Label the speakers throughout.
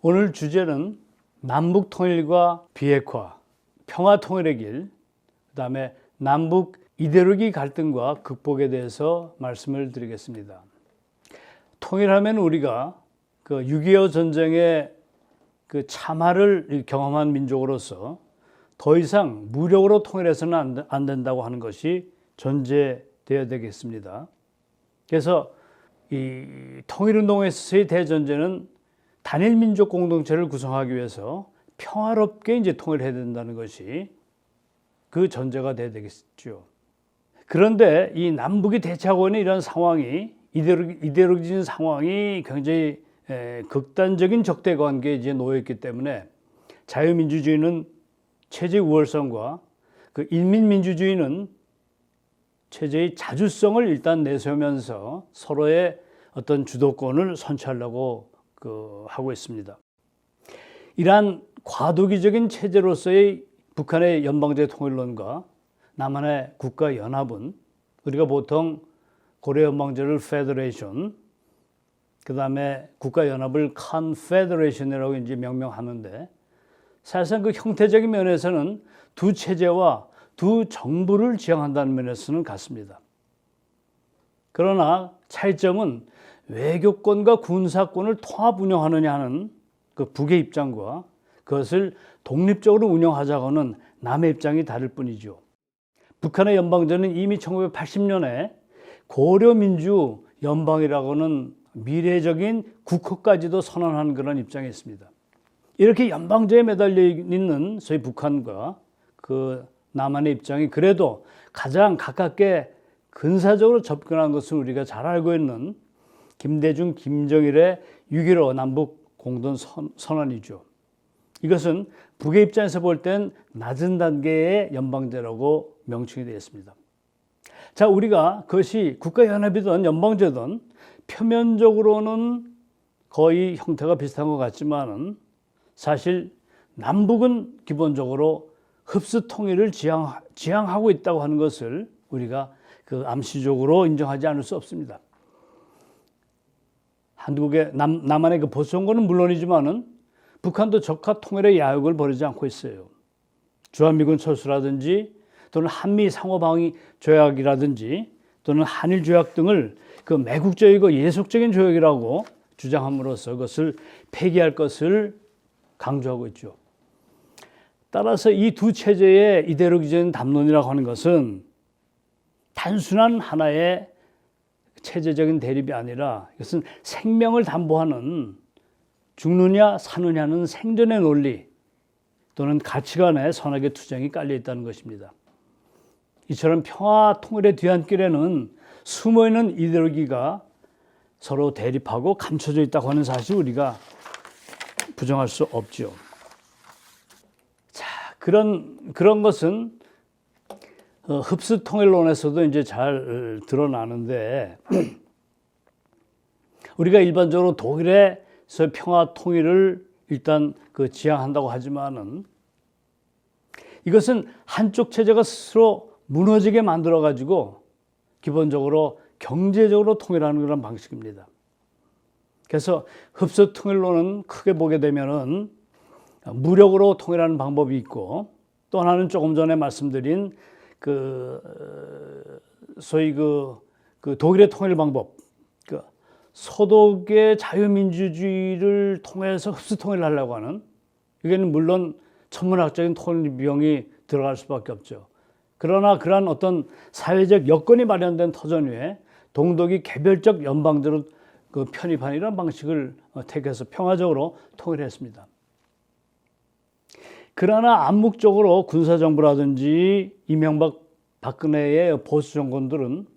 Speaker 1: 오늘 주제는 남북 통일과 비핵화, 평화 통일의 길, 그다음에 남북 이데올로기 갈등과 극복에 대해서 말씀을 드리겠습니다. 통일하면 우리가 그 6.25 전쟁의 그 참화를 경험한 민족으로서 더 이상 무력으로 통일해서는 안 된다고 하는 것이 전제되어야 되겠습니다. 그래서 이 통일운동에서의 대전제는 단일 민족 공동체를 구성하기 위해서 평화롭게 이제 통일해야 된다는 것이 그 전제가 돼야 되겠죠. 그런데 이 남북이 대치하고 있는 이런 상황이 이데올로기적인 상황이 굉장히 극단적인 적대 관계에 이제 놓여 있기 때문에 자유민주주의는 체제 우월성과 그 인민민주주의는 체제의 자주성을 일단 내세우면서 서로의 어떤 주도권을 선취하려고 하고 있습니다. 이러한 과도기적인 체제로서의 북한의 연방제 통일론과 남한의 국가연합은 우리가 보통 고려연방제를 페더레이션, 그 다음에 국가연합을 컨페더레이션이라고 이제 명명하는데 사실상 그 형태적인 면에서는 두 체제와 두 정부를 지향한다는 면에서는 같습니다. 그러나 차이점은 외교권과 군사권을 통합 운영하느냐 하는 그 북의 입장과 그것을 독립적으로 운영하자고는 남의 입장이 다를 뿐이죠. 북한의 연방제는 이미 1980년에 고려민주 연방이라고는 미래적인 국호까지도 선언한 그런 입장에 있습니다. 이렇게 연방제에 매달려 있는 소위 북한과 그 남한의 입장이 그래도 가장 가깝게 근사적으로 접근한 것은 우리가 잘 알고 있는 김대중, 김정일의 6.15 남북 공동선언이죠. 이것은 북의 입장에서 볼 땐 낮은 단계의 연방제라고 명칭이 되어 있습니다. 자, 우리가 그것이 국가연합이든 연방제든 표면적으로는 거의 형태가 비슷한 것 같지만은 사실 남북은 기본적으로 흡수 통일을 지향하고 있다고 하는 것을 우리가 그 암시적으로 인정하지 않을 수 없습니다. 한국의 남한의 그 보수 정권은 물론이지만은 북한도 적화 통일의 야욕을 버리지 않고 있어요. 주한미군 철수라든지 또는 한미 상호방위 조약이라든지 또는 한일 조약 등을 그 매국적이고 예속적인 조약이라고 주장함으로써 그것을 폐기할 것을 강조하고 있죠. 따라서 이 두 체제의 이데올로기적인 담론이라고 하는 것은 단순한 하나의 체제적인 대립이 아니라 이것은 생명을 담보하는 죽느냐 사느냐는 생존의 논리 또는 가치관의 선악의 투쟁이 깔려 있다는 것입니다. 이처럼 평화 통일의 뒤안길에는 숨어있는 이데올로기가 서로 대립하고 감춰져 있다고 하는 사실 우리가 부정할 수 없죠. 자, 그런 것은 흡수 통일론에서도 이제 잘 드러나는데 우리가 일반적으로 독일에서 평화 통일을 일단 지향한다고 하지만은 이것은 한쪽 체제가 스스로 무너지게 만들어 가지고 기본적으로 경제적으로 통일하는 그런 방식입니다. 그래서 흡수 통일론은 크게 보게 되면은 무력으로 통일하는 방법이 있고 또 하나는 조금 전에 말씀드린 소위 독일의 통일 방법, 소독의 자유민주주의를 통해서 흡수 통일을 하려고 하는 이게는 물론 천문학적인 통일 비용이 들어갈 수밖에 없죠. 그러나 그러한 어떤 사회적 여건이 마련된 터전 위에 동독이 개별적 연방제로 편입한 이런 방식을 택해서 평화적으로 통일했습니다. 그러나 암묵적으로 군사정부라든지 이명박 박근혜의 보수 정권들은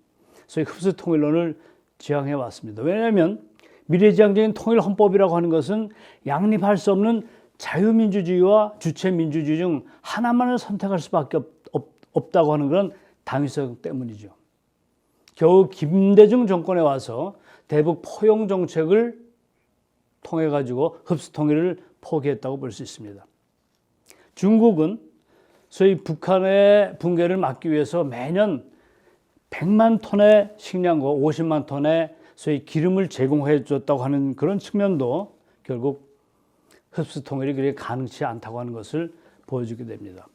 Speaker 1: 소위 흡수 통일론을 지향해 왔습니다. 왜냐하면 미래지향적인 통일 헌법이라고 하는 것은 양립할 수 없는 자유민주주의와 주체민주주의 중 하나만을 선택할 수밖에 없다고 하는 그런 당위성 때문이죠. 겨우 김대중 정권에 와서 대북 포용 정책을 통해 가지고 흡수 통일을 포기했다고 볼 수 있습니다. 중국은 소위 북한의 붕괴를 막기 위해서 매년 100만 톤의 식량과 50만 톤의 소위 기름을 제공해 줬다고 하는 그런 측면도 결국 흡수 통일이 그렇게 가능치 않다고 하는 것을 보여주게 됩니다.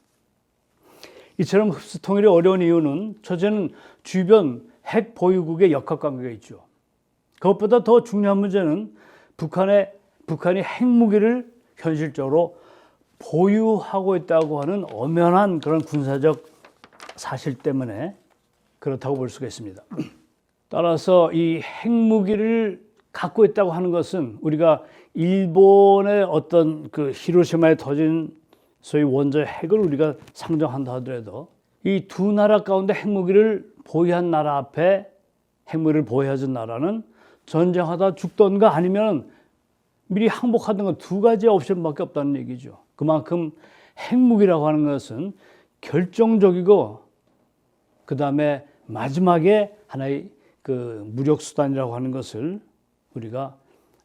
Speaker 1: 이처럼 흡수 통일이 어려운 이유는 첫째는 주변 핵 보유국의 역학관계가 있죠. 그것보다 더 중요한 문제는 북한이 핵무기를 현실적으로 보유하고 있다고 하는 엄연한 그런 군사적 사실 때문에 그렇다고 볼 수가 있습니다. 따라서 이 핵무기를 갖고 있다고 하는 것은 우리가 일본의 어떤 그 히로시마에 터진 소위 원자 핵을 우리가 상정한다 하더라도 이 두 나라 가운데 핵무기를 보유한 나라 앞에 핵무기를 보유해준 나라는 전쟁하다 죽던가 아니면 미리 항복하던가 두 가지 옵션밖에 없다는 얘기죠. 그만큼 핵무기라고 하는 것은 결정적이고 그 다음에 마지막에 하나의 그 무력 수단이라고 하는 것을 우리가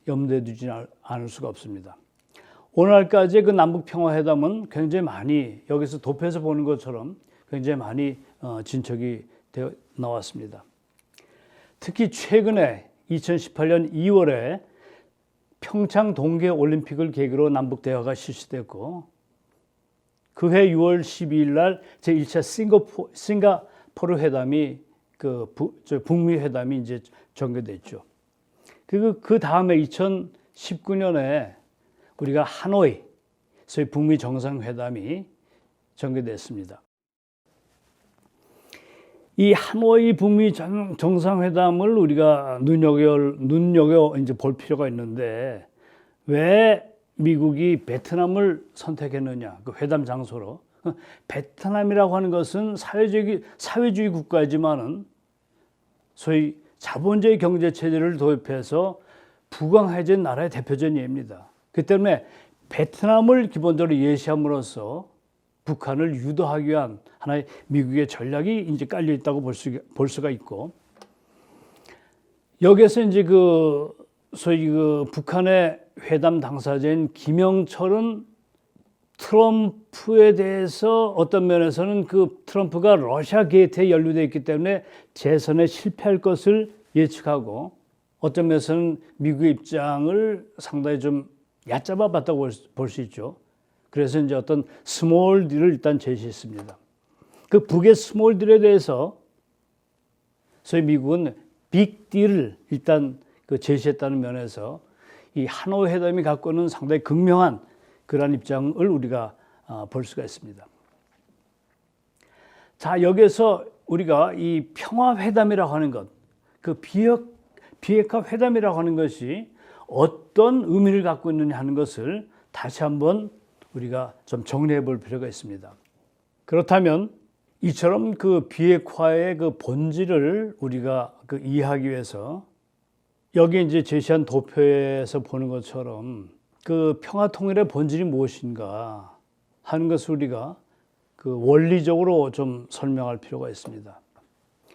Speaker 1: 염두에 두지 않을 수가 없습니다. 오늘날까지의 그 남북 평화회담은 굉장히 많이 여기서 도표에서 보는 것처럼 굉장히 많이 진척이 되어 나왔습니다. 특히 최근에 2018년 2월에 평창 동계올림픽을 계기로 남북 대화가 실시됐고 그해 6월 12일 날 제1차 싱가포르 회담이 북미 회담이 이제 전개됐죠. 그 다음에 2019년에 우리가 하노이 소위 북미 정상회담이 전개됐습니다. 이 하노이 북미 정상회담을 우리가 눈여겨 이제 볼 필요가 있는데 왜 미국이 베트남을 선택했느냐? 그 회담 장소로. 베트남이라고 하는 것은 사회주의 국가이지만은 소위 자본주의 경제 체제를 도입해서 부강해진 나라의 대표적인 예입니다. 그 때문에 베트남을 기본적으로 예시함으로써 북한을 유도하기 위한 하나의 미국의 전략이 이제 깔려 있다고 볼 수가 있고 여기에서 이제 소위 북한의 회담 당사자인 김영철은 트럼프에 대해서 어떤 면에서는 그 트럼프가 러시아 게이트에 연루되어 있기 때문에 재선에 실패할 것을 예측하고 어떤 면에서는 미국의 입장을 상당히 좀 얕잡아 봤다고 볼 수 있죠. 그래서 이제 어떤 스몰 딜을 일단 제시했습니다. 그 북의 스몰 딜에 대해서 소위 미국은 빅 딜을 일단 제시했다는 면에서 이 하노이 회담이 갖고 있는 상당히 극명한 그러한 입장을 우리가 볼 수가 있습니다. 자, 여기에서 우리가 이 평화회담이라고 하는 것, 그 비핵화 회담이라고 하는 것이 어떤 의미를 갖고 있느냐 하는 것을 다시 한번 우리가 좀 정리해 볼 필요가 있습니다. 그렇다면 이처럼 그 비핵화의 그 본질을 우리가 이해하기 위해서 여기 이제 제시한 도표에서 보는 것처럼 그 평화 통일의 본질이 무엇인가 하는 것을 우리가 그 원리적으로 좀 설명할 필요가 있습니다.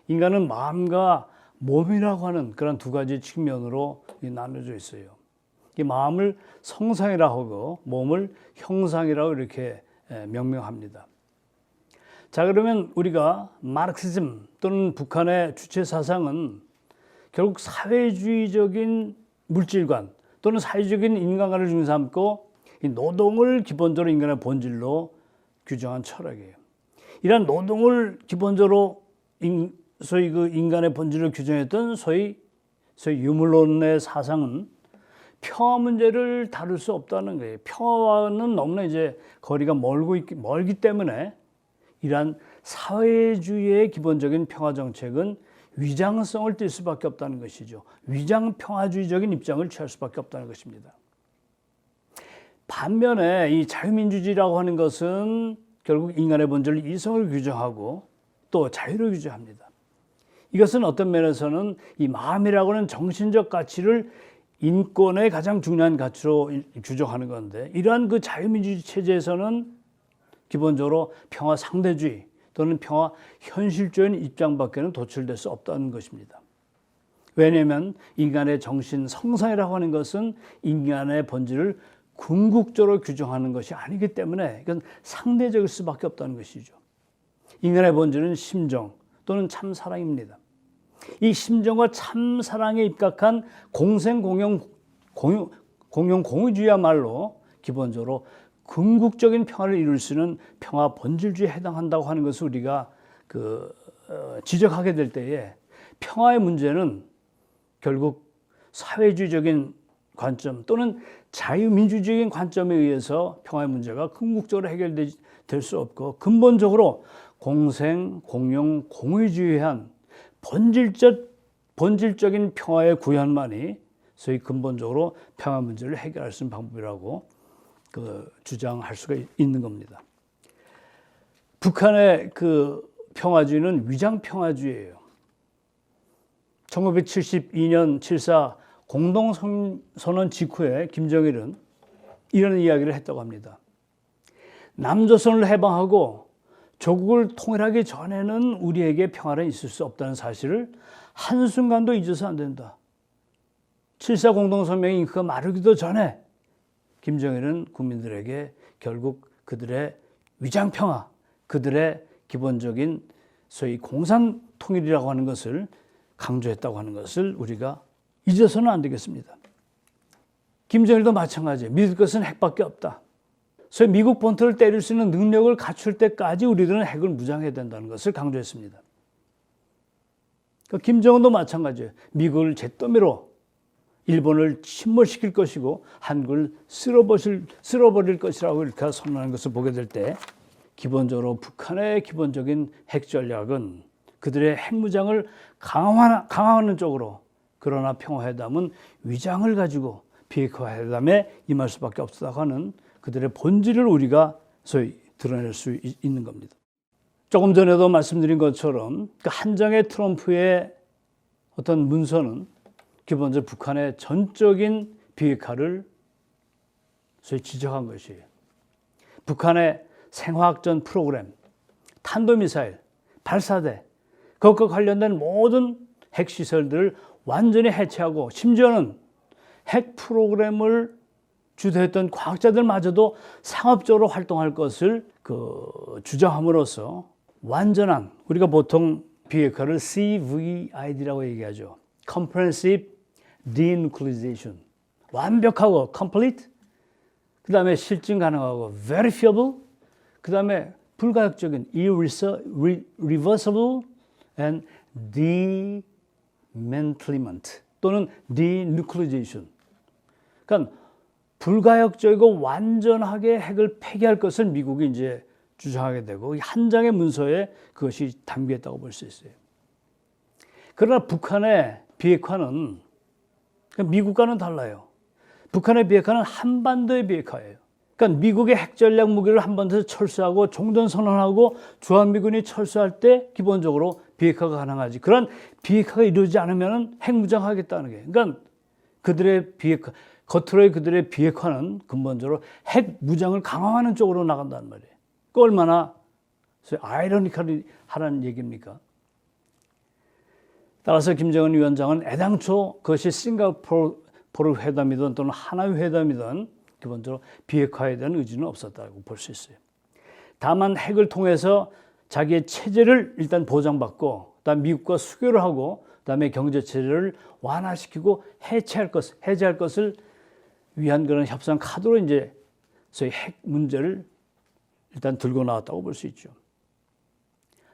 Speaker 1: 인간은 마음과 몸이라고 하는 그런 두 가지 측면으로 나눠져 있어요. 이 마음을 성상이라고 하고 몸을 형상이라고 이렇게 명명합니다. 자, 그러면 우리가 마르크시즘 또는 북한의 주체 사상은 결국 사회주의적인 물질관 또는 사회적인 인간관을 중심삼고 이 노동을 기본적으로 인간의 본질로 규정한 철학이에요. 이러한 노동을 기본적으로 소위 인간의 본질로 규정했던 소위 유물론의 사상은 평화 문제를 다룰 수 없다는 거예요. 평화와는 너무나 이제 거리가 멀기 때문에 이러한 사회주의의 기본적인 평화 정책은 위장성을 띨 수밖에 없다는 것이죠. 위장 평화주의적인 입장을 취할 수밖에 없다는 것입니다. 반면에 이 자유민주주의라고 하는 것은 결국 인간의 본질 이성을 규정하고 또 자유를 규정합니다. 이것은 어떤 면에서는 이 마음이라고 하는 정신적 가치를 인권의 가장 중요한 가치로 규정하는 건데 이러한 그 자유민주주의 체제에서는 기본적으로 평화 상대주의 또는 평화 현실적인 입장밖에는 도출될 수 없다는 것입니다. 왜냐하면 인간의 정신 성상이라고 하는 것은 인간의 본질을 궁극적으로 규정하는 것이 아니기 때문에 이건 상대적일 수밖에 없다는 것이죠. 인간의 본질은 심정 또는 참사랑입니다. 이 심정과 참사랑에 입각한 공생공용 공유주의야말로 기본적으로 궁극적인 평화를 이룰 수 있는 평화 본질주의에 해당한다고 하는 것을 우리가 지적하게 될 때에 평화의 문제는 결국 사회주의적인 관점 또는 자유민주주의적인 관점에 의해서 평화의 문제가 궁극적으로 해결될 수 없고 근본적으로 공생, 공용, 공의주의에 한 본질적인 평화의 구현만이 소위 근본적으로 평화 문제를 해결할 수 있는 방법이라고 주장할 수가 있는 겁니다. 북한의 평화주의는 위장평화주의예요. 1972년 7.4 공동선언 직후에 김정일은 이런 이야기를 했다고 합니다. 남조선을 해방하고 조국을 통일하기 전에는 우리에게 평화는 있을 수 없다는 사실을 한순간도 잊어서 안 된다. 7.4 공동선명이 잉크가 마르기도 전에 김정일은 국민들에게 결국 그들의 위장평화, 그들의 기본적인 소위 공산통일이라고 하는 것을 강조했다고 하는 것을 우리가 잊어서는 안 되겠습니다. 김정일도 마찬가지예요. 믿을 것은 핵밖에 없다. 소위 미국 본토를 때릴 수 있는 능력을 갖출 때까지 우리들은 핵을 무장해야 된다는 것을 강조했습니다. 김정은도 마찬가지예요. 미국을 잿더미로 일본을 침몰시킬 것이고 한국을 쓸어버릴 것이라고 이렇게 선언하는 것을 보게 될 때 기본적으로 북한의 기본적인 핵 전략은 그들의 핵무장을 강화하는 쪽으로, 그러나 평화회담은 위장을 가지고 비핵화회담에 임할 수밖에 없다고 하는 그들의 본질을 우리가 소위 드러낼 수 있는 겁니다. 조금 전에도 말씀드린 것처럼 한 장의 트럼프의 어떤 문서는 기본적으로 북한의 전적인 비핵화를 소위 지적한 것이에요. 북한의 생화학전 프로그램, 탄도미사일, 발사대, 그것과 관련된 모든 핵시설들을 완전히 해체하고 심지어는 핵 프로그램을 주도했던 과학자들마저도 상업적으로 활동할 것을 주장함으로써 완전한, 우리가 보통 비핵화를 CVID라고 얘기하죠. Comprehensive Denuclearization. 완벽하고 complete, 그 다음에 실증 가능하고 verifiable, 그 다음에 불가역적인 irreversible and dismantlement 또는 denuclearization. 그러니까 불가역적이고 완전하게 핵을 폐기할 것을 미국이 이제 주장하게 되고 한 장의 문서에 그것이 담겨 있다고 볼 수 있어요. 그러나 북한의 비핵화는 미국과는 달라요. 북한의 비핵화는 한반도의 비핵화예요. 그러니까 미국의 핵전략 무기를 한반도에서 철수하고 종전선언하고 주한미군이 철수할 때 기본적으로 비핵화가 가능하지. 그런 비핵화가 이루어지지 않으면 핵무장하겠다는 게. 그러니까 그들의 비핵화, 겉으로의 그들의 비핵화는 근본적으로 핵무장을 강화하는 쪽으로 나간다는 말이에요. 그 얼마나 아이러니컬하다는 얘기입니까? 따라서 김정은 위원장은 애당초 그것이 싱가포르 회담이든 또는 하나위 회담이든 기본적으로 비핵화에 대한 의지는 없었다고 볼 수 있어요. 다만 핵을 통해서 자기의 체제를 일단 보장받고 그다음 미국과 수교를 하고 그다음에 경제 체제를 완화시키고 해제할 것을 위한 그런 협상 카드로 이제 소위 핵 문제를 일단 들고 나왔다고 볼 수 있죠.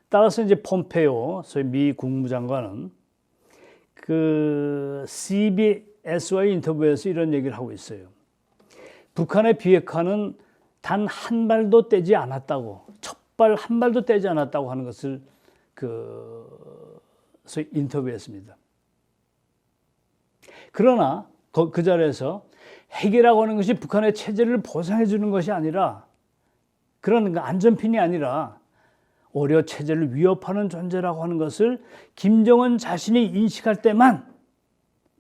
Speaker 1: 따라서 이제 폼페이오 소위 미 국무장관은 CBS와의 인터뷰에서 이런 얘기를 하고 있어요. 북한의 비핵화는 단 한 발도 떼지 않았다고, 첫발 한 발도 떼지 않았다고 하는 것을 소위 인터뷰했습니다. 그러나 그 자리에서 핵이라고 하는 것이 북한의 체제를 보상해 주는 것이 아니라 그런 안전핀이 아니라 오히려 체제를 위협하는 존재라고 하는 것을 김정은 자신이 인식할 때만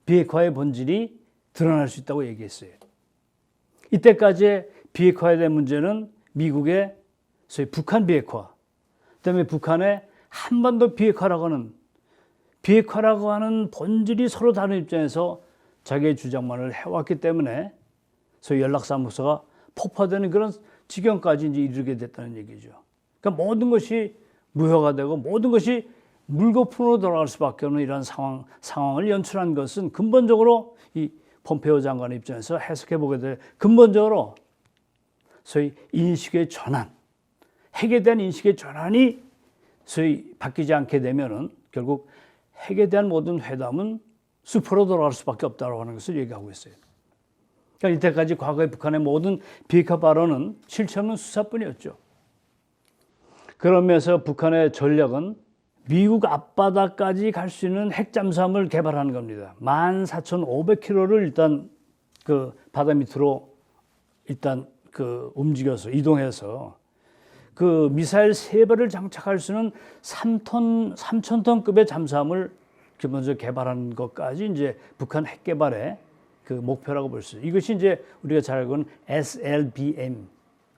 Speaker 1: 비핵화의 본질이 드러날 수 있다고 얘기했어요. 이때까지의 비핵화에 대한 문제는 미국의 소위 북한 비핵화, 그다음에 북한의 한반도 비핵화라고 하는 본질이 서로 다른 입장에서 자기의 주장만을 해왔기 때문에 소위 연락사무소가 폭파되는 그런 지경까지 이제 이르게 됐다는 얘기죠. 그러니까 모든 것이 무효가 되고 모든 것이 물거품으로 돌아갈 수밖에 없는 이런 상황을 연출한 것은 근본적으로 이 폼페이오 장관의 입장에서 해석해 보게 될 근본적으로 소위 인식의 전환, 핵에 대한 인식의 전환이 소위 바뀌지 않게 되면은 결국 핵에 대한 모든 회담은 숲으로 돌아갈 수밖에 없다고 하는 것을 얘기하고 있어요. 그러니까 이때까지 과거의 북한의 모든 비핵화 발언은 실체 없는 수사뿐이었죠. 그러면서 북한의 전략은 미국 앞바다까지 갈 수 있는 핵잠수함을 개발하는 겁니다. 14,500km를 일단 그 바다 밑으로 일단 그 움직여서 이동해서 그 미사일 3발을 장착할 수 있는 3,000톤급의 잠수함을 기본적으로 개발하는 것까지 이제 북한 핵 개발의 그 목표라고 볼 수 있어요. 이것이 이제 우리가 잘 알고 있는 SLBM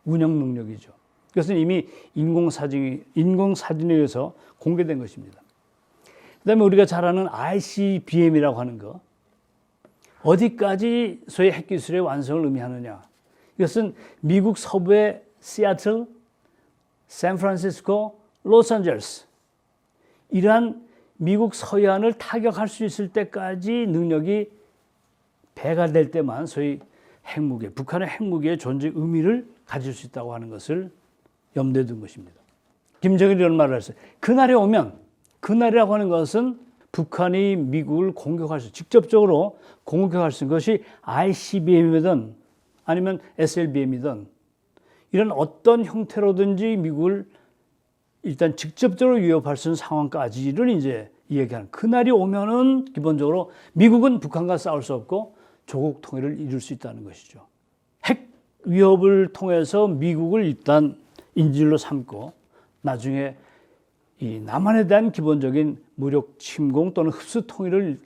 Speaker 1: 운영 능력이죠. 그것은 이미 인공사진에 의해서 공개된 것입니다. 그다음에 우리가 잘 아는 ICBM이라고 하는 거, 어디까지 소위 핵기술의 완성을 의미하느냐. 이것은 미국 서부의 시애틀, 샌프란시스코, 로스앤젤레스, 이러한 미국 서해안을 타격할 수 있을 때까지 능력이 배가 될 때만 소위 핵무기, 북한의 핵무기의 존재 의미를 가질 수 있다고 하는 것을 염두에 둔 것입니다. 김정일이 이런 말을 했어요. 그날이 오면, 그날이라고 하는 것은 북한이 미국을 공격할 수, 직접적으로 공격할 수 있는 것이 ICBM이든 아니면 SLBM이든 이런 어떤 형태로든지 미국을 일단 직접적으로 위협할 수 있는 상황까지를 이제 이야기하는, 그날이 오면은 기본적으로 미국은 북한과 싸울 수 없고 조국 통일을 이룰 수 있다는 것이죠. 핵 위협을 통해서 미국을 일단 인질로 삼고 나중에 이 남한에 대한 기본적인 무력 침공 또는 흡수 통일을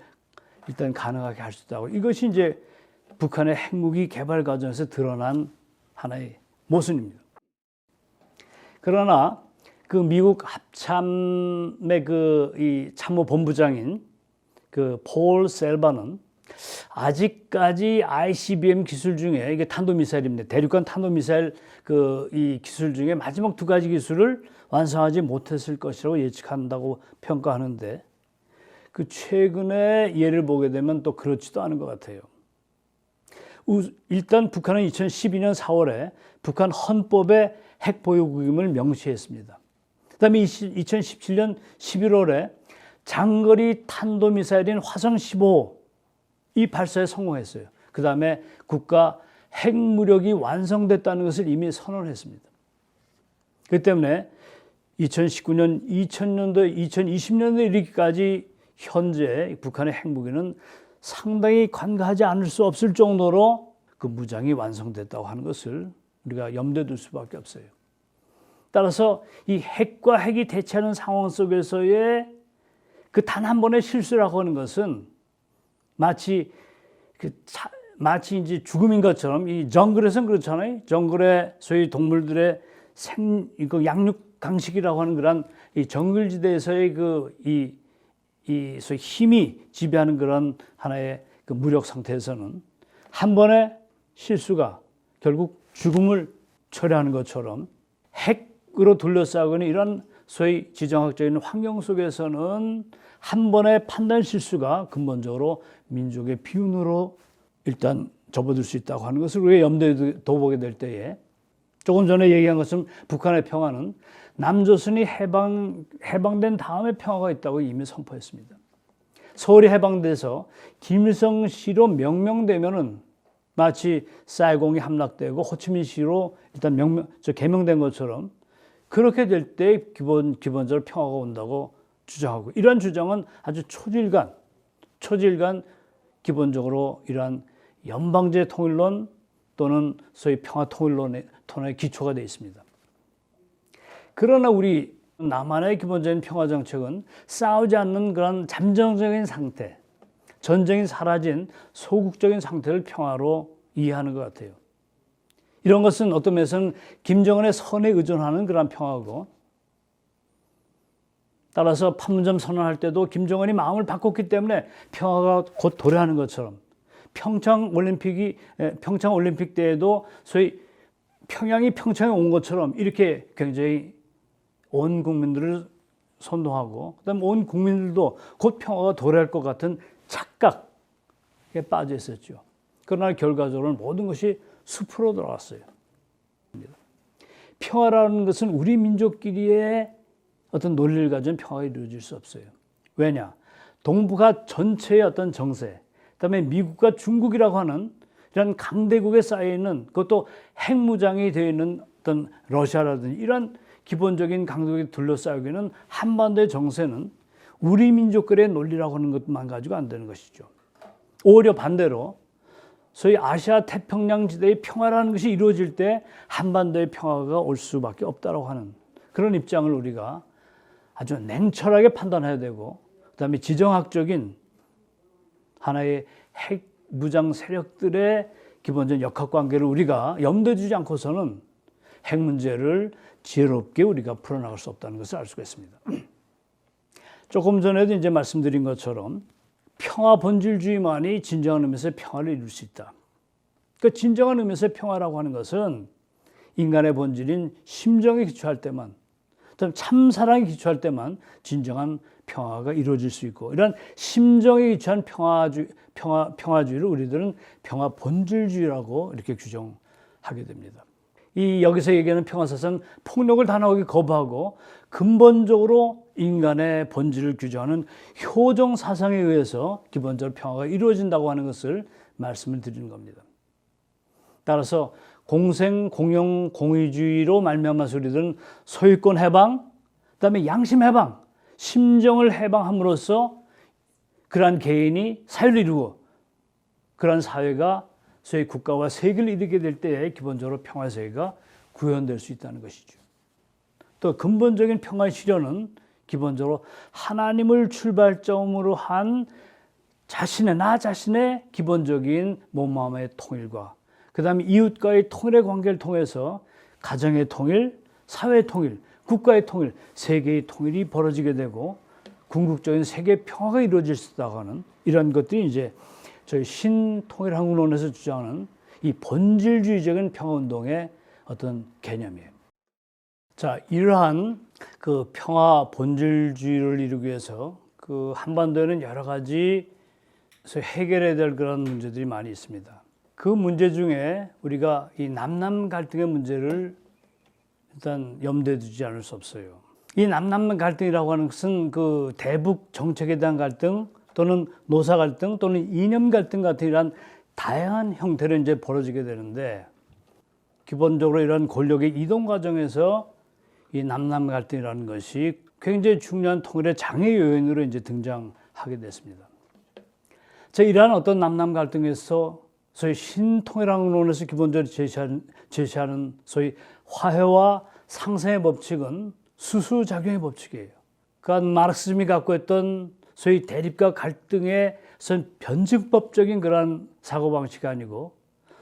Speaker 1: 일단 가능하게 할 수 있다고. 이것이 이제 북한의 핵무기 개발 과정에서 드러난 하나의 모순입니다. 그러나 그 미국 합참의 그 이 참모 본부장인 그 폴 셀바는 아직까지 ICBM 기술 중에, 이게 탄도미사일입니다. 대륙간 탄도미사일 그 이 기술 중에 마지막 2가지 기술을 완성하지 못했을 것이라고 예측한다고 평가하는데, 그 최근에 예를 보게 되면 또 그렇지도 않은 것 같아요. 일단 북한은 2012년 4월에 북한 헌법에 핵 보유국임을 명시했습니다. 그다음에 2017년 11월에 장거리 탄도미사일인 화성 15 이 발사에 성공했어요. 그 다음에 국가 핵무력이 완성됐다는 것을 이미 선언했습니다. 그렇기 때문에 2019년, 2000년도, 2020년도에 이르기까지 현재 북한의 핵무기는 상당히 간과하지 않을 수 없을 정도로 그 무장이 완성됐다고 하는 것을 우리가 염두에 둘 수밖에 없어요. 따라서 이 핵과 핵이 대치하는 상황 속에서의 그 단 한 번의 실수라고 하는 것은 마치 이제 죽음인 것처럼, 이 정글에서는 그렇잖아요. 정글의 소위 동물들의 양육 강식이라고 하는 그런 이 정글지대에서의 이 소위 힘이 지배하는 그런 하나의 그 무력 상태에서는 한 번의 실수가 결국 죽음을 초래하는 것처럼, 핵으로 둘러싸고 있는 이런 소위 지정학적인 환경 속에서는 한 번의 판단 실수가 근본적으로 민족의 비운으로 일단 접어들 수 있다고 하는 것을 우리가 염두에 둬보게 될 때에, 조금 전에 얘기한 것처럼 북한의 평화는 남조선이 해방된 다음에 평화가 있다고 이미 선포했습니다. 서울이 해방돼서 김일성시로 명명되면은 마치 사이공이 함락되고 호치민시로 일단 개명된 것처럼 그렇게 될 때 기본적으로 평화가 온다고 주장하고, 이러한 주장은 아주 초질간 기본적으로 이러한 연방제 통일론 또는 소위 평화 통일론의 기초가 되어 있습니다. 그러나 우리 남한의 기본적인 평화 정책은 싸우지 않는 그런 잠정적인 상태, 전쟁이 사라진 소국적인 상태를 평화로 이해하는 것 같아요. 이런 것은 어떤 면에서는 김정은의 선에 의존하는 그런 평화고, 따라서 판문점 선언할 때도 김정은이 마음을 바꿨기 때문에 평화가 곧 도래하는 것처럼, 평창 올림픽 때에도 소위 평양이 평창에 온 것처럼 이렇게 굉장히 온 국민들을 선동하고, 그다음에 온 국민들도 곧 평화가 도래할 것 같은 착각에 빠져 있었죠. 그러나 결과적으로는 모든 것이 숲으로 돌아갔어요. 평화라는 것은 우리 민족끼리의 어떤 논리를 가진 평화가 이루어질 수 없어요. 왜냐? 동북아 전체의 어떤 정세, 그다음에 미국과 중국이라고 하는 이런 강대국에 쌓여 있는, 그것도 핵무장이 되어 있는 어떤 러시아라든지 이런 기본적인 강대국에 둘러싸이고 있는 한반도의 정세는 우리 민족들의 논리라고 하는 것만 가지고 안 되는 것이죠. 오히려 반대로 소위 아시아 태평양 지대의 평화라는 것이 이루어질 때 한반도의 평화가 올 수밖에 없다고 하는 그런 입장을 우리가 아주 냉철하게 판단해야 되고, 그다음에 지정학적인 하나의 핵 무장 세력들의 기본적인 역학관계를 우리가 염두에 두지 않고서는 핵 문제를 지혜롭게 우리가 풀어나갈 수 없다는 것을 알 수가 있습니다. 조금 전에도 이제 말씀드린 것처럼 평화 본질주의만이 진정한 의미에서 평화를 이룰 수 있다. 그 진정한 의미에서의 평화라고 하는 것은 인간의 본질인 심정에 기초할 때만, 참 사랑에 기초할 때만 진정한 평화가 이루어질 수 있고, 이런 심정에 기초한 평화주의를 우리들은 평화 본질주의라고 이렇게 규정하게 됩니다. 여기서 얘기하는 평화사상은 폭력을 단호하게 거부하고 근본적으로 인간의 본질을 규정하는 효정 사상에 의해서 기본적으로 평화가 이루어진다고 하는 것을 말씀을 드리는 겁니다. 따라서 공생, 공영, 공의주의로 말미암아서 우리들은 소유권 해방, 그다음에 양심 해방, 심정을 해방함으로써 그러한 개인이 사회를 이루고 그러한 사회가 소위 국가와 세계를 이루게 될 때에 기본적으로 평화 세계가 구현될 수 있다는 것이죠. 또 근본적인 평화의 실현은 기본적으로 하나님을 출발점으로 한 나 자신의 기본적인 몸, 마음의 통일과 그 다음에 이웃과의 통일의 관계를 통해서 가정의 통일, 사회의 통일, 국가의 통일, 세계의 통일이 벌어지게 되고 궁극적인 세계 평화가 이루어질 수 있다고 하는 이런 것들이 이제 저희 신통일한국론에서 주장하는 이 본질주의적인 평화운동의 어떤 개념이에요. 자, 이러한 그 평화 본질주의를 이루기 위해서 그 한반도에는 여러 가지 해결해야 될 그런 문제들이 많이 있습니다. 그 문제 중에 우리가 이 남남 갈등의 문제를 일단 염두에 두지 않을 수 없어요. 이 남남 갈등이라고 하는 것은 그 대북 정책에 대한 갈등 또는 노사 갈등 또는 이념 갈등 같은 이런 다양한 형태로 이제 벌어지게 되는데, 기본적으로 이런 권력의 이동 과정에서 이 남남 갈등이라는 것이 굉장히 중요한 통일의 장애 요인으로 이제 등장하게 됐습니다. 자, 이러한 어떤 남남 갈등에서 소위 신통일한국론에서 기본적으로 제시하는 소위 화해와 상생의 법칙은 수수작용의 법칙이에요. 그러니까 마르크스즘이 갖고 있던 소위 대립과 갈등의 변증법적인 그런 사고방식이 아니고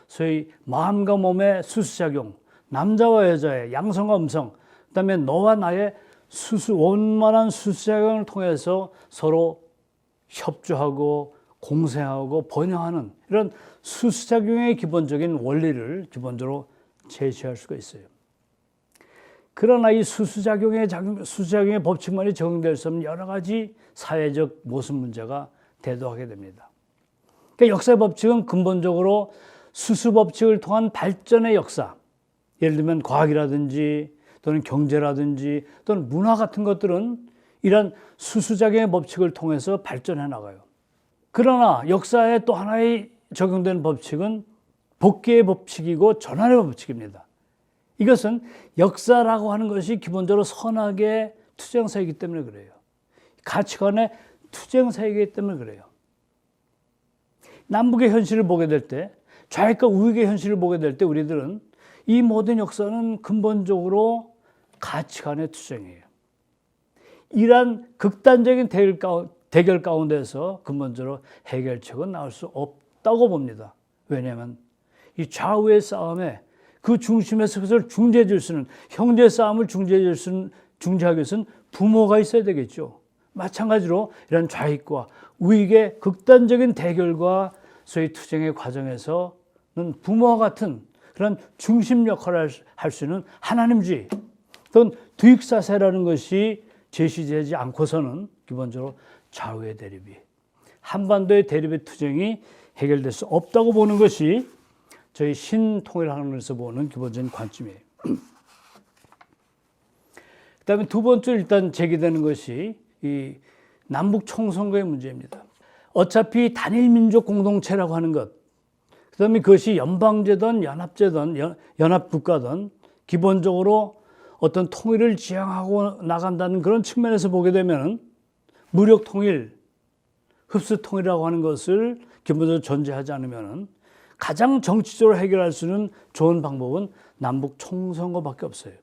Speaker 1: 소위 마음과 몸의 수수작용, 남자와 여자의 양성과 음성, 그다음에 너와 나의 원만한 수수작용을 통해서 서로 협조하고 공생하고 번영하는 이런 수수작용의 기본적인 원리를 기본적으로 제시할 수가 있어요. 그러나 이 수수작용의 법칙만이 적용될 수 없는 여러 가지 사회적 모순 문제가 대두하게 됩니다. 그러니까 역사의 법칙은 근본적으로 수수법칙을 통한 발전의 역사, 예를 들면 과학이라든지 또는 경제라든지 또는 문화 같은 것들은 이런 수수작용의 법칙을 통해서 발전해 나가요. 그러나 역사에 또 하나의 적용되는 법칙은 복귀의 법칙이고 전환의 법칙입니다. 이것은 역사라고 하는 것이 기본적으로 선악의 투쟁사이기 때문에 그래요. 가치관의 투쟁사이기 때문에 그래요. 남북의 현실을 보게 될 때, 좌익과 우익의 현실을 보게 될 때 우리들은 이 모든 역사는 근본적으로 가치관의 투쟁이에요. 이러한 극단적인 대결 가운데서 근본적으로 해결책은 나올 수 없다고 봅니다. 왜냐하면 이 좌우의 싸움에 그 중심에서 그것을 중재해 줄 수는, 형제 싸움을 중재하기 위해서는 부모가 있어야 되겠죠. 마찬가지로 이런 좌익과 우익의 극단적인 대결과 소위 투쟁의 과정에서는 부모와 같은 그런 중심 역할을 할 수 있는 하나님주의 또는 두익사세라는 것이 제시되지 않고서는 기본적으로 좌우의 대립이, 한반도의 대립의 투쟁이 해결될 수 없다고 보는 것이 저희 신통일한국론에서 보는 기본적인 관점이에요. 그다음에 두 번째 일단 제기되는 것이 이 남북 총선거의 문제입니다. 어차피 단일 민족 공동체라고 하는 것, 그다음에 그것이 연방제든 연합제든 연합국가든 기본적으로 어떤 통일을 지향하고 나간다는 그런 측면에서 보게 되면 무력 통일, 흡수 통일이라고 하는 것을 기본적으로 전제하지 않으면 가장 정치적으로 해결할 수 있는 좋은 방법은 남북 총선거밖에 없어요.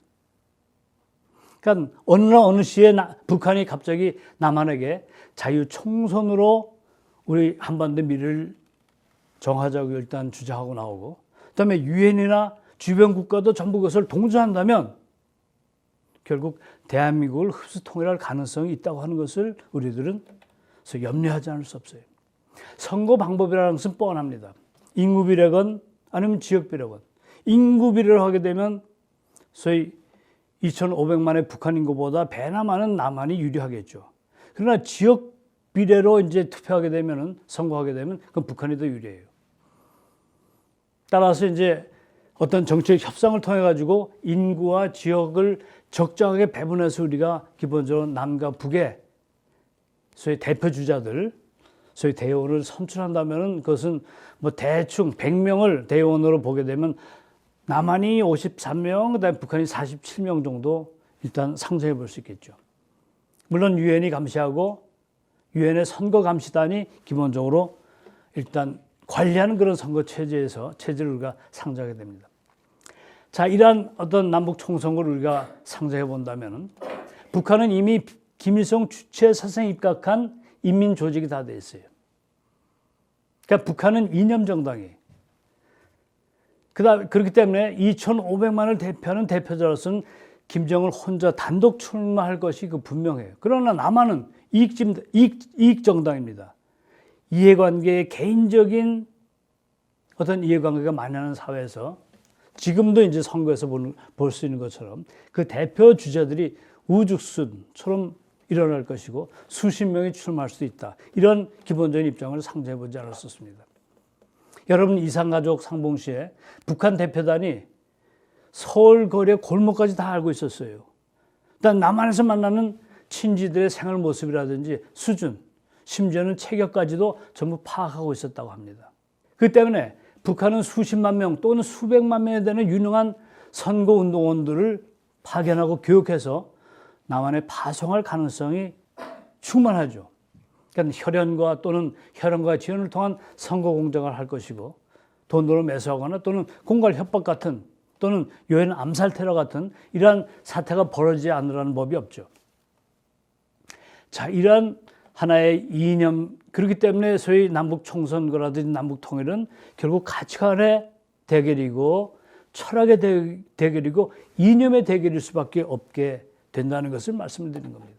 Speaker 1: 그러니까 어느 날 어느 시에 북한이 갑자기 남한에게 자유 총선으로 우리 한반도 미래를 정하자고 일단 주장하고 나오고, 그다음에 유엔이나 주변 국가도 전부 그것을 동조한다면 결국 대한민국을 흡수 통일할 가능성이 있다고 하는 것을 우리들은 염려하지 않을 수 없어요. 선거 방법이라는 것은 뻔합니다. 인구 비례건 아니면 지역 비례건. 인구 비례를 하게 되면 소위 2,500만의 북한 인구보다 배나 많은 남한이 유리하겠죠. 그러나 지역 비례로 이제 투표하게 되면은, 선거하게 되면 그건 북한이 더 유리해요. 따라서 이제 어떤 정책 협상을 통해 가지고 인구와 지역을 적정하게 배분해서 우리가 기본적으로 남과 북의 소위 대표 주자들, 소위 대의원을 선출한다면은 그것은 뭐 대충 100명을 대의원으로 보게 되면 남한이 53명, 그다음에 북한이 47명 정도 일단 상정해 볼 수 있겠죠. 물론 유엔이 감시하고 유엔의 선거 감시단이 기본적으로 일단 관리하는 그런 선거 체제를 우리가 상정하게 됩니다. 자, 이러한 어떤 남북 총선거를 우리가 상정해 본다면은 북한은 이미 김일성 주체 사상에 입각한 인민 조직이 다 돼 있어요. 그러니까 북한은 이념 정당이에요. 그렇기 때문에 2,500만을 대표하는 대표자로서는 김정을 혼자 단독 출마할 것이 분명해요. 그러나 남한은 이익 정당입니다. 이해관계의 개인적인 어떤 이해관계가 만연한 사회에서 지금도 이제 선거에서 볼 수 있는 것처럼 그 대표 주자들이 우죽순처럼 일어날 것이고 수십 명이 출마할 수도 있다. 이런 기본적인 입장을 상정해 보지 않았었습니다. 여러분, 이산가족 상봉시에 북한 대표단이 서울 거리의 골목까지 다 알고 있었어요. 일단 남한에서 만나는 친지들의 생활 모습이라든지 수준, 심지어는 체격까지도 전부 파악하고 있었다고 합니다. 그 때문에 북한은 수십만 명 또는 수백만 명에 되는 유능한 선거운동원들을 파견하고 교육해서 남한에 파송할 가능성이 충만하죠. 그러니까 혈연과 지연을 통한 선거 공작을 할 것이고 돈으로 매수하거나 또는 공갈 협박 같은 또는 유엔 암살 테러 같은 이러한 사태가 벌어지지 않으라는 법이 없죠. 자, 이러한 하나의 이념, 그렇기 때문에 소위 남북 총선거라든지 남북 통일은 결국 가치관의 대결이고 철학의 대결이고 이념의 대결일 수밖에 없게 된다는 것을 말씀을 드리는 겁니다.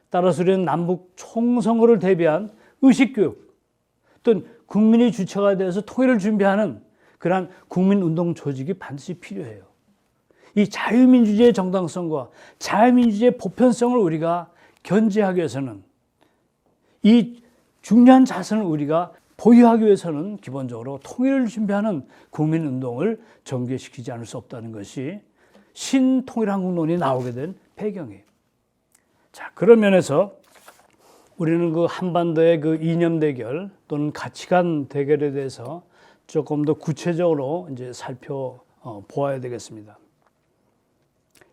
Speaker 1: 따라서 우리는 남북 총선거를 대비한 의식교육 또는 국민이 주체가 돼서 통일을 준비하는 그러한 국민운동 조직이 반드시 필요해요. 이 자유민주주의의 정당성과 자유민주주의의 보편성을 우리가 견제하기 위해서는 이 중요한 자산을 우리가 보유하기 위해서는 기본적으로 통일을 준비하는 국민운동을 전개시키지 않을 수 없다는 것이 신통일한국론이 나오게 된 배경이에요. 자, 그런 면에서 우리는 그 한반도의 그 이념 대결 또는 가치관 대결에 대해서 조금 더 구체적으로 이제 살펴보아야 되겠습니다.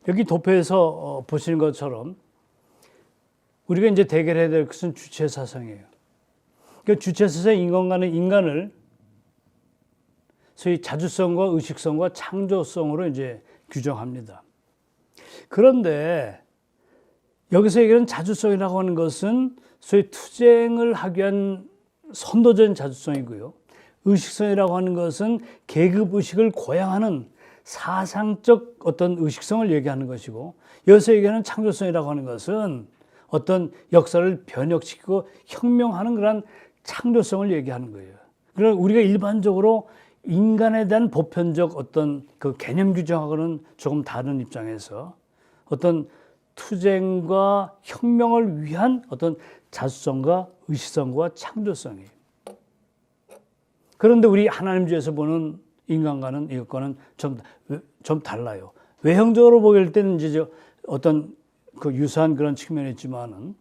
Speaker 1: 여기 도표에서 보시는 것처럼 우리가 이제 대결해야 될 것은 주체 사상이에요. 그 주체 사상의 인간을 소위 자주성과 의식성과 창조성으로 이제 규정합니다. 그런데 여기서 얘기하는 자주성이라고 하는 것은 소위 투쟁을 하기 위한 선도적인 자주성이고요. 의식성이라고 하는 것은 계급의식을 고양하는 사상적 어떤 의식성을 얘기하는 것이고, 여기서 얘기하는 창조성이라고 하는 것은 어떤 역사를 변혁시키고 혁명하는 그런 창조성을 얘기하는 거예요. 그러나 우리가 일반적으로 인간에 대한 보편적 어떤 그 개념 규정하고는 조금 다른 입장에서 어떤 투쟁과 혁명을 위한 어떤 자주성과 의식성과 창조성이에요. 그런데 우리 하나님주에서 보는 인간과는 이것과는 좀 달라요. 외형적으로 보일 때는 이제 어떤 그 유사한 그런 측면이 있지만은,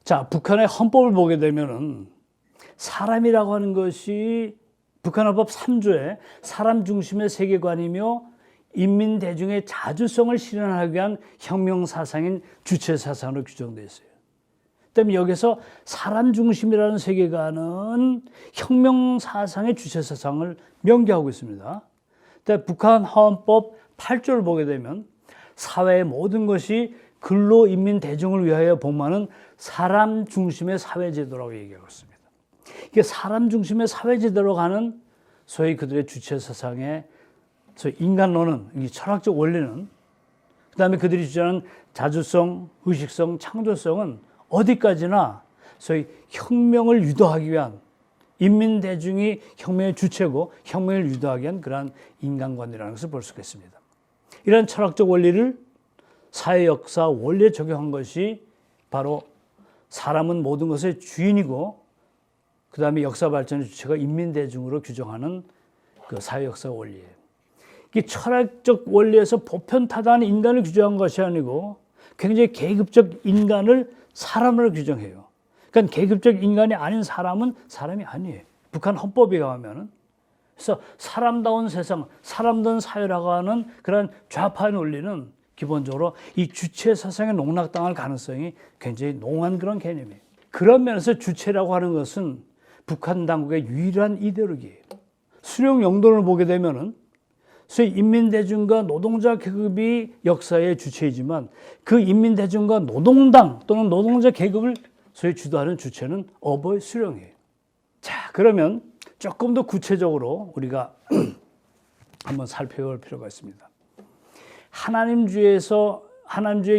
Speaker 1: 자, 북한의 헌법을 보게 되면은 사람이라고 하는 것이 북한 헌법 3조에 사람 중심의 세계관이며 인민 대중의 자주성을 실현하기 위한 혁명 사상인 주체 사상으로 규정되어 있어요. 그다음에 여기서 사람 중심이라는 세계관은 혁명 사상의 주체 사상을 명기하고 있습니다. 그다음에 북한 헌법 8조를 보게 되면 사회의 모든 것이 근로 인민 대중을 위하여 복무하는 사람 중심의 사회제도라고 얘기하고 있습니다. 이게 사람 중심의 사회제도로 가는 소위 그들의 주체 사상의 소위 인간론은, 이 철학적 원리는, 그 다음에 그들이 주장하는 자주성, 의식성, 창조성은 어디까지나 소위 혁명을 유도하기 위한, 인민 대중이 혁명의 주체고 혁명을 유도하기 위한 그러한 인간관이라는 것을 볼 수가 있습니다. 이런 철학적 원리를 사회 역사 원리에 적용한 것이 바로 사람은 모든 것의 주인이고 그 다음에 역사 발전의 주체가 인민 대중으로 규정하는 그 사회 역사 원리예요. 이 철학적 원리에서 보편타당한 인간을 규정한 것이 아니고 굉장히 계급적 인간을 사람으로 규정해요. 그러니까 계급적 인간이 아닌 사람은 사람이 아니에요. 북한 헌법에 가면은. 그래서 사람다운 세상, 사람다운 사회라고 하는 그런 좌파의 논리는 기본적으로 이 주체 사상에 농락당할 가능성이 굉장히 농후한 그런 개념이에요. 그런 면에서 주체라고 하는 것은 북한 당국의 유일한 이데올로기예요. 수령 영돈을 보게 되면은 소위 인민대중과 노동자 계급이 역사의 주체이지만 그 인민대중과 노동당 또는 노동자 계급을 소위 주도하는 주체는 어버이 수령이에요. 자, 그러면 조금 더 구체적으로 우리가 한번 살펴볼 필요가 있습니다. 하나님주의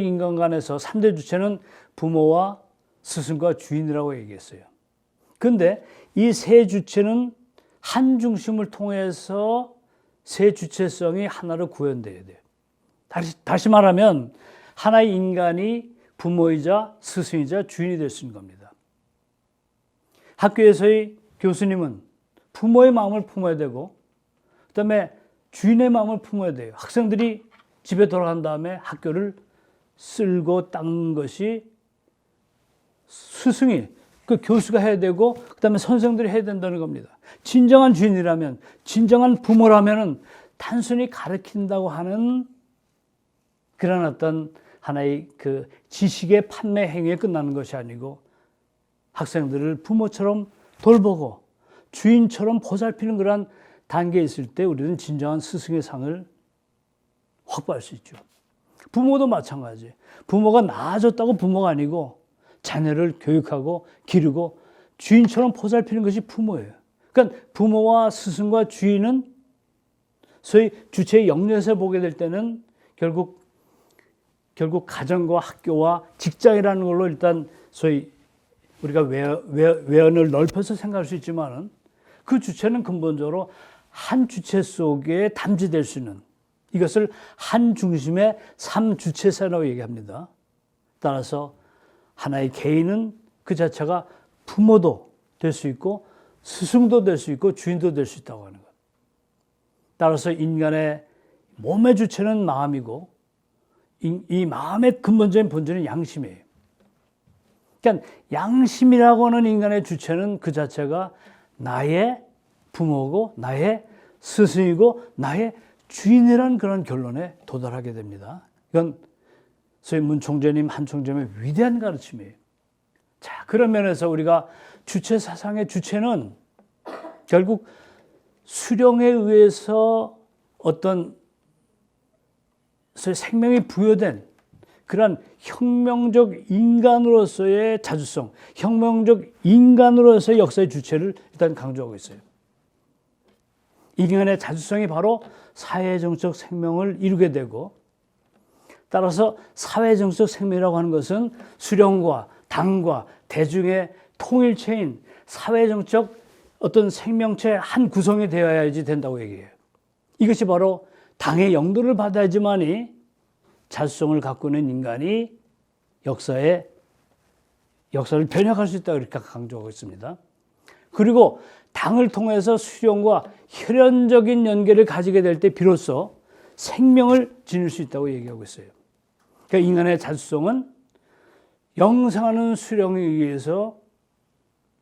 Speaker 1: 인간관에서 3대 주체는 부모와 스승과 주인이라고 얘기했어요. 그런데 이 세 주체는 한 중심을 통해서 세 주체성이 하나로 구현돼야 돼요. 다시 말하면 하나의 인간이 부모이자 스승이자 주인이 될 수 있는 겁니다. 학교에서의 교수님은 부모의 마음을 품어야 되고 그다음에 주인의 마음을 품어야 돼요. 학생들이 집에 돌아간 다음에 학교를 쓸고 닦는 것이 스승이, 그 교수가 해야 되고 그다음에 선생들이 해야 된다는 겁니다. 진정한 주인이라면, 진정한 부모라면은 단순히 가르친다고 하는 그런 어떤 하나의 그 지식의 판매 행위에 끝나는 것이 아니고 학생들을 부모처럼 돌보고 주인처럼 보살피는 그런 단계에 있을 때 우리는 진정한 스승의 상을 확보할 수 있죠. 부모도 마찬가지예요. 부모가 낳아줬다고 부모가 아니고 자녀를 교육하고 기르고 주인처럼 보살피는 것이 부모예요. 그러니까 부모와 스승과 주인은 소위 주체의 영역에서 보게 될 때는 결국 가정과 학교와 직장이라는 걸로 일단 소위 우리가 외연을 넓혀서 생각할 수 있지만은 그 주체는 근본적으로 한 주체 속에 담지될 수 있는, 이것을 한 중심의 3주체사라고 얘기합니다. 따라서 하나의 개인은 그 자체가 부모도 될 수 있고 스승도 될 수 있고 주인도 될 수 있다고 하는 것. 따라서 인간의 몸의 주체는 마음이고 이 마음의 근본적인 본질은 양심이에요. 그러니까 양심이라고 하는 인간의 주체는 그 자체가 나의 부모고 나의 스승이고 나의 주인이라는 그런 결론에 도달하게 됩니다. 이건 소위 문 총재님, 한 총재님의 위대한 가르침이에요. 자, 그런 면에서 우리가 주체 사상의 주체는 결국 수령에 의해서 어떤 생명이 부여된 그런 혁명적 인간으로서의 자주성, 혁명적 인간으로서의 역사의 주체를 일단 강조하고 있어요. 인간의 자주성이 바로 사회정적 생명을 이루게 되고, 따라서 사회정적 생명이라고 하는 것은 수령과 당과 대중의 통일체인 사회정적 어떤 생명체 한 구성이 되어야지 된다고 얘기해요. 이것이 바로 당의 영도를 받아야지만이 자주성을 갖고 있는 인간이 역사를 변혁할 수 있다고 이렇게 강조하고 있습니다. 그리고 당을 통해서 수령과 혈연적인 연계를 가지게 될 때 비로소 생명을 지닐 수 있다고 얘기하고 있어요. 그러니까 인간의 자주성은 영생하는 수령에 의해서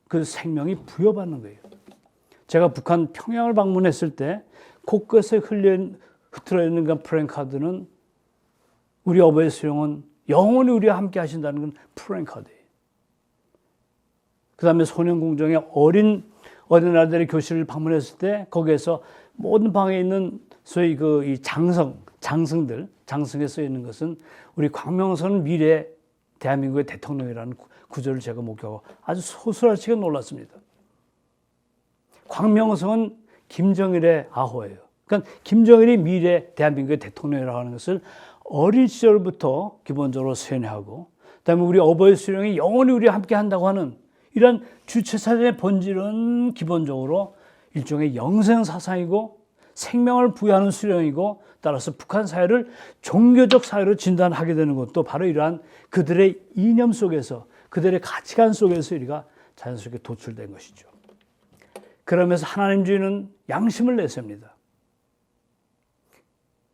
Speaker 1: 그 생명이 부여받는 거예요. 제가 북한 평양을 방문했을 때 곳곳에 흩어져 있는 그 프랜카드는 우리 어버이 수령은 영원히 우리와 함께 하신다는 건 프랜카드예요. 그 다음에 소년궁정의 어린 아들의 교실을 방문했을 때 거기에서 모든 방에 있는 소위 이 장승에 써 있는 것은 우리 광명선 미래 대한민국의 대통령이라는 구절을 제가 목격하고 아주 소스라치게 놀랐습니다. 광명성은 김정일의 아호예요. 그러니까 김정일이 미래 대한민국의 대통령이라고 하는 것을 어린 시절부터 기본적으로 세뇌하고, 그다음에 우리 어버이 수령이 영원히 우리와 함께 한다고 하는 이런 주체사상의 본질은 기본적으로 일종의 영생 사상이고 생명을 부여하는 수령이고, 따라서 북한 사회를 종교적 사회로 진단하게 되는 것도 바로 이러한 그들의 이념 속에서, 그들의 가치관 속에서 우리가 자연스럽게 도출된 것이죠. 그러면서 하나님주의는 양심을 내세웁니다.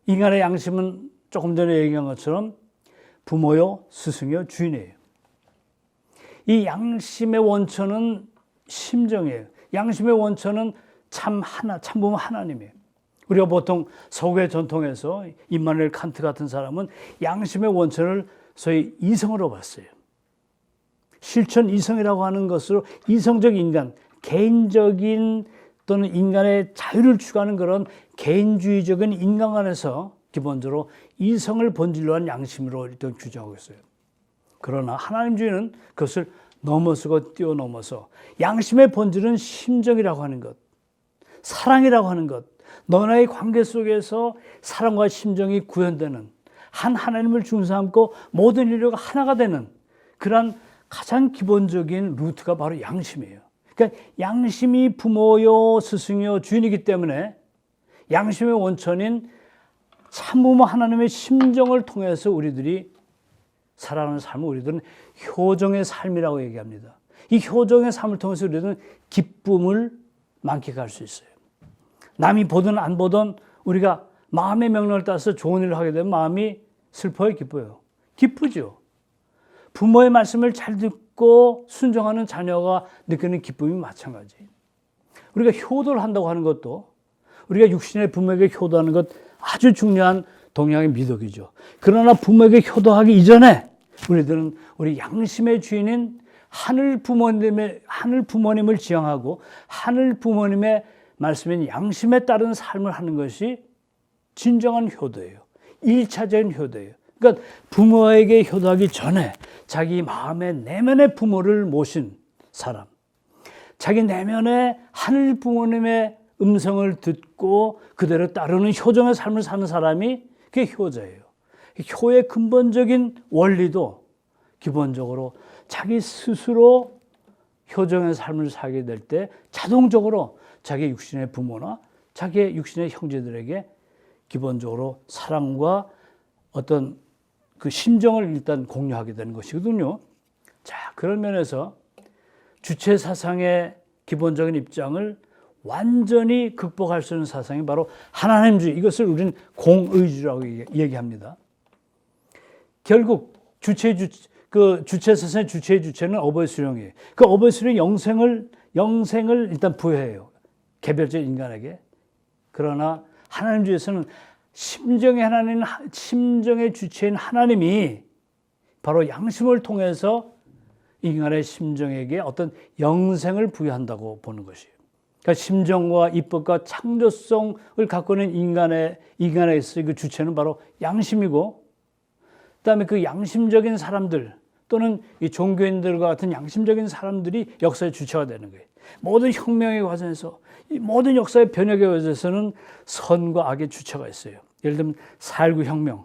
Speaker 1: 인간의 양심은 조금 전에 얘기한 것처럼 부모요, 스승이요, 주인이에요. 이 양심의 원천은 심정이에요. 양심의 원천은 참부모 하나님이에요. 우리가 보통 서구의 전통에서 임마누엘 칸트 같은 사람은 양심의 원천을 소위 이성으로 봤어요. 실천 이성이라고 하는 것으로 이성적 인간, 개인적인 또는 인간의 자유를 추구하는 그런 개인주의적인 인간관에서 기본적으로 이성을 본질로 한 양심으로 일단 규정하고 있어요. 그러나 하나님주의는 그것을 넘어서고 뛰어넘어서 양심의 본질은 심정이라고 하는 것, 사랑이라고 하는 것, 너나의 관계 속에서 사랑과 심정이 구현되는 한 하나님을 중심삼고 모든 인류가 하나가 되는 그런 가장 기본적인 루트가 바로 양심이에요. 그러니까 양심이 부모요, 스승이요, 주인이기 때문에 양심의 원천인 참부모 하나님의 심정을 통해서 우리들이 살아가는 삶을 우리들은 효정의 삶이라고 얘기합니다. 이 효정의 삶을 통해서 우리들은 기쁨을 만끽할 수 있어요. 남이 보든 안 보든 우리가 마음의 명령을 따라서 좋은 일을 하게 되면 마음이 슬퍼요, 기뻐요? 기쁘죠. 부모의 말씀을 잘 듣고 순종하는 자녀가 느끼는 기쁨이 마찬가지. 우리가 효도를 한다고 하는 것도 우리가 육신의 부모에게 효도하는 것 아주 중요한 동양의 미덕이죠. 그러나 부모에게 효도하기 이전에 우리들은 우리 양심의 주인인 하늘 부모님을 지향하고 하늘 부모님의 말씀인 양심에 따른 삶을 하는 것이 진정한 효도예요. 1차적인 효도예요. 그러니까 부모에게 효도하기 전에 자기 마음의 내면의 부모를 모신 사람, 자기 내면의 하늘 부모님의 음성을 듣고 그대로 따르는 효정의 삶을 사는 사람이 그게 효자예요. 효의 근본적인 원리도 기본적으로 자기 스스로 효정의 삶을 살게 될 때 자동적으로 자기 육신의 부모나 자기 육신의 형제들에게 기본적으로 사랑과 어떤 그 심정을 일단 공유하게 되는 것이거든요. 자, 그런 면에서 주체 사상의 기본적인 입장을 완전히 극복할 수 있는 사상이 바로 하나님주의, 이것을 우리는 공의주의라고 얘기합니다. 결국 주체 사상의 주체의 주체는 어버이 수령이에요. 그 어버이 수령이 영생을 일단 부여해요. 개별적 인간에게. 그러나 하나님주의에서는 심정의 주체인 하나님이 바로 양심을 통해서 인간의 심정에게 어떤 영생을 부여한다고 보는 것이에요. 그러니까 심정과 입법과 창조성을 갖고 있는 인간에서의 그 주체는 바로 양심이고, 그다음에 그 양심적인 사람들 또는 이 종교인들과 같은 양심적인 사람들이 역사의 주체가 되는 거예요. 모든 혁명의 과정에서, 모든 역사의 변혁의 과정에서는 선과 악의 주체가 있어요. 예를 들면 4.19 혁명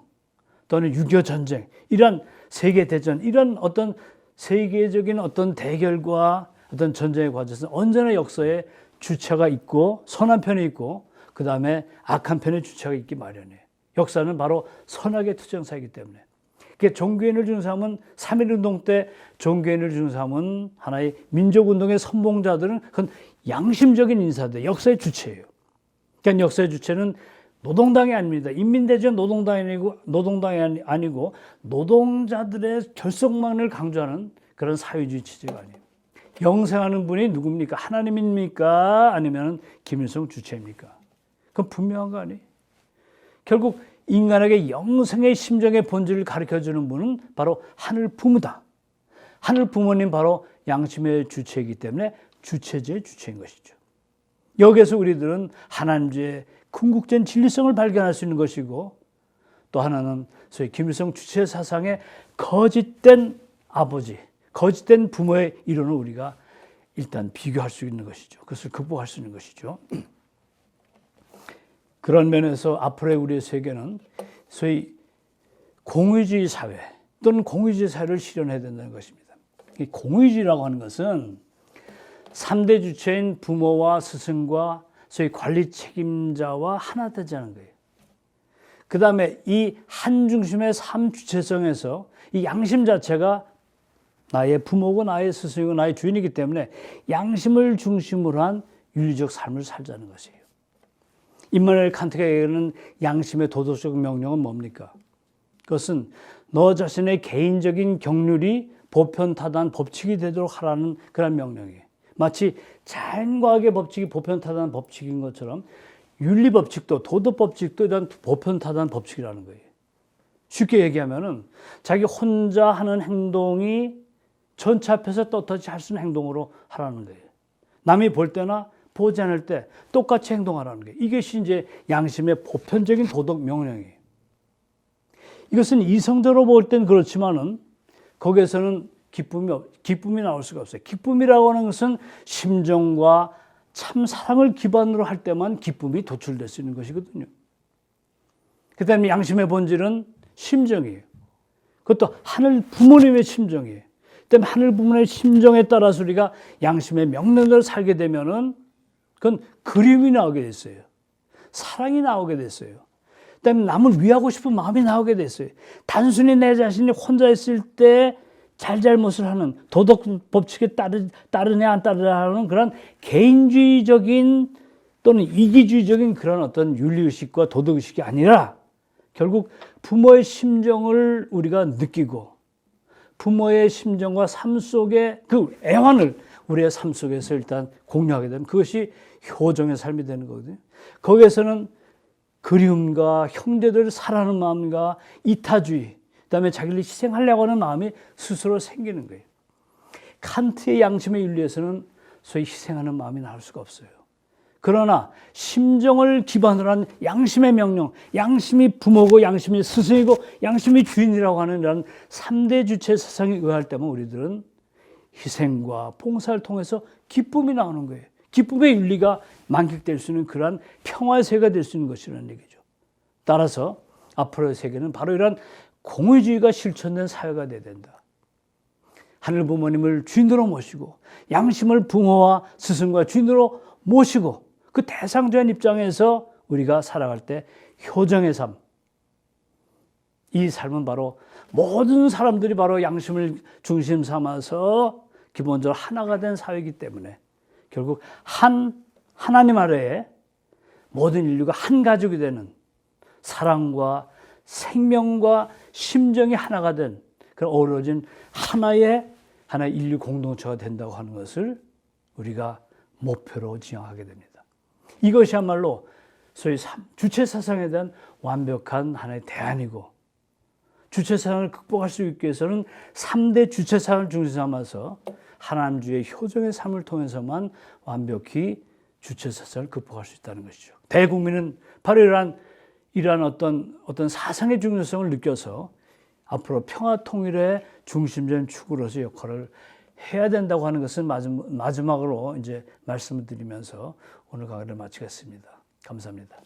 Speaker 1: 또는 6.25 전쟁, 이런 세계대전, 이런 어떤 세계적인 어떤 대결과 어떤 전쟁의 과정에서 언제나 역사에 주체가 있고 선한 편이 있고 그 다음에 악한 편의 주체가 있기 마련이에요. 역사는 바로 선악의 투쟁사이기 때문에. 종교인을 중심삼은 3.1운동 때 종교인을 중심삼은 하나의 민족운동의 선봉자들은 그건 양심적인 인사들, 역사의 주체예요. 그러니까 역사의 주체는 노동당이 아닙니다. 인민대전 노동당이 아니고 노동자들의 결속망을 강조하는 그런 사회주의 체제가 아니에요. 영생하는 분이 누굽니까? 하나님입니까? 아니면 김일성 주체입니까? 그건 분명한 거 아니에요. 결국 인간에게 영생의 심정의 본질을 가르쳐주는 분은 바로 하늘 부모다. 하늘 부모님 바로 양심의 주체이기 때문에 주체제의 주체인 것이죠. 여기에서 우리들은 하나님의 궁극적인 진리성을 발견할 수 있는 것이고, 또 하나는 소위 김일성 주체 사상의 거짓된 아버지, 거짓된 부모의 이론을 우리가 일단 비교할 수 있는 것이죠. 그것을 극복할 수 있는 것이죠. 그런 면에서 앞으로의 우리의 세계는 소위 공의주의 사회 또는 공의주의 사회를 실현해야 된다는 것입니다. 이 공의주의라고 하는 것은 3대 주체인 부모와 스승과 소위 관리 책임자와 하나 되자는 거예요. 그 다음에 이 한 중심의 삶 주체성에서 이 양심 자체가 나의 부모고 나의 스승이고 나의 주인이기 때문에 양심을 중심으로 한 윤리적 삶을 살자는 것이에요. 임마누엘 칸트가 얘기하는 양심의 도덕적 명령은 뭡니까? 그것은 너 자신의 개인적인 경륜이 보편타단 법칙이 되도록 하라는 그런 명령이에요. 마치 자연과학의 법칙이 보편타단 법칙인 것처럼 윤리법칙도 도덕법칙도 이런 보편타단 법칙이라는 거예요. 쉽게 얘기하면은 자기 혼자 하는 행동이 전체 앞에서 떳떳이 할 수 있는 행동으로 하라는 거예요. 남이 볼 때나 보지 않을 때 똑같이 행동하라는 거예요. 이것이 이제 양심의 보편적인 도덕 명령이에요. 이것은 이성적으로 볼 땐 그렇지만은 거기에서는 기쁨이 나올 수가 없어요. 기쁨이라고 하는 것은 심정과 참 사랑을 기반으로 할 때만 기쁨이 도출될 수 있는 것이거든요. 그 다음에 양심의 본질은 심정이에요. 그것도 하늘 부모님의 심정이에요. 그 다음에 하늘 부모님의 심정에 따라서 우리가 양심의 명령대로 살게 되면은 그건 그리움이 나오게 됐어요. 사랑이 나오게 됐어요. 그 다음에 남을 위하고 싶은 마음이 나오게 됐어요. 단순히 내 자신이 혼자 있을 때 잘잘못을 하는 도덕 법칙에 따르냐 안 따르냐 하는 그런 개인주의적인 또는 이기주의적인 그런 어떤 윤리의식과 도덕의식이 아니라 결국 부모의 심정을 우리가 느끼고 부모의 심정과 삶 속의 그 애환을 우리의 삶 속에서 일단 공유하게 되면 그것이 효정의 삶이 되는 거거든요. 거기에서는 그리움과 형제들을 사랑하는 마음과 이타주의, 그다음에 자기를 희생하려고 하는 마음이 스스로 생기는 거예요. 칸트의 양심의 윤리에서는 소위 희생하는 마음이 나올 수가 없어요. 그러나 심정을 기반으로 한 양심의 명령, 양심이 부모고 양심이 스승이고 양심이 주인이라고 하는 이런 3대 주체 세상에 의할 때면 우리들은 희생과 봉사를 통해서 기쁨이 나오는 거예요. 기쁨의 윤리가 만끽될 수 있는 그러한 평화의 세계가 될 수 있는 것이라는 얘기죠. 따라서 앞으로의 세계는 바로 이런 공의주의가 실천된 사회가 돼야 된다. 하늘 부모님을 주인으로 모시고 양심을 부모와 스승과 주인으로 모시고 그 대상자의 입장에서 우리가 살아갈 때 효정의 삶, 이 삶은 바로 모든 사람들이 바로 양심을 중심 삼아서 기본적으로 하나가 된 사회이기 때문에 결국 하나님 아래에 모든 인류가 한 가족이 되는 사랑과 생명과 심정이 하나가 된 그런 어우러진 하나의 인류 공동체가 된다고 하는 것을 우리가 목표로 지향하게 됩니다. 이것이야말로 소위 주체 사상에 대한 완벽한 하나의 대안이고 주체 사상을 극복할 수 있기 위해서는 3대 주체 사상을 중심 삼아서 하나님주의 효정의 삶을 통해서만 완벽히 주체 사상을 극복할 수 있다는 것이죠. 대국민은 바로 이러한 어떤 사상의 중요성을 느껴서 앞으로 평화 통일의 중심적인 축으로서 역할을 해야 된다고 하는 것은 마지막으로 이제 말씀을 드리면서 오늘 강의를 마치겠습니다. 감사합니다.